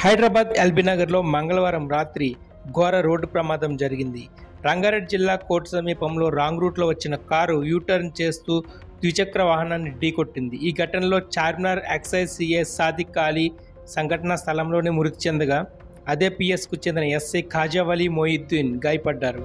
హైదరాబాద్ ఎల్బీనగర్లో మంగళవారం రాత్రి ఘోర రోడ్డు ప్రమాదం జరిగింది. రంగారెడ్డి జిల్లా కోర్టు సమీపంలో రాంగ్ రూట్లో వచ్చిన కారు యూటర్న్ చేస్తూ ద్విచక్ర వాహనాన్ని ఢీకొట్టింది. ఈ ఘటనలో చార్మినార్ ఎక్సైజ్ సీఐ సాదిక్ అలీ సంఘటనా స్థలంలోనే మృతి చెందగా, అదే పిఎస్కు చెందిన ఎస్ఐ ఖాజావలి మొయిద్దీన్ గాయపడ్డారు.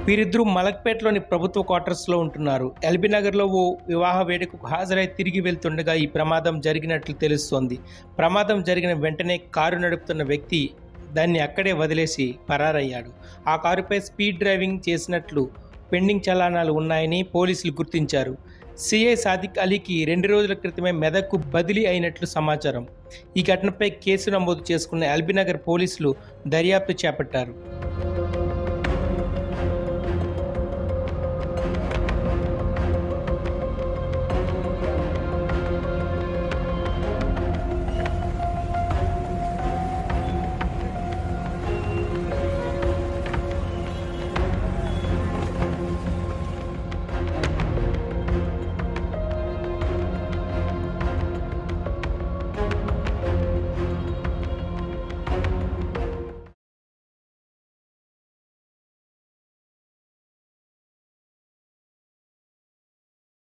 వీరిద్దరూ మలక్పేటలోని ప్రభుత్వ క్వార్టర్స్లో ఉంటున్నారు. ఎల్బీనగర్లో ఓ వివాహ వేడుకకు హాజరై తిరిగి వెళ్తుండగా ఈ ప్రమాదం జరిగినట్లు తెలుస్తోంది. ప్రమాదం జరిగిన వెంటనే కారు నడుపుతున్న వ్యక్తి దాన్ని అక్కడే వదిలేసి పరారయ్యాడు. ఆ కారుపై స్పీడ్ డ్రైవింగ్ చేసినట్లు పెండింగ్ చలానాలు ఉన్నాయని పోలీసులు గుర్తించారు. సిఐ సాదిక్ అలీకి 2 రోజుల క్రితమే మెదక్కు బదిలీ అయినట్లు సమాచారం. ఈ ఘటనపై కేసు నమోదు చేసుకున్న ఎల్బీనగర్ పోలీసులు దర్యాప్తు చేపట్టారు.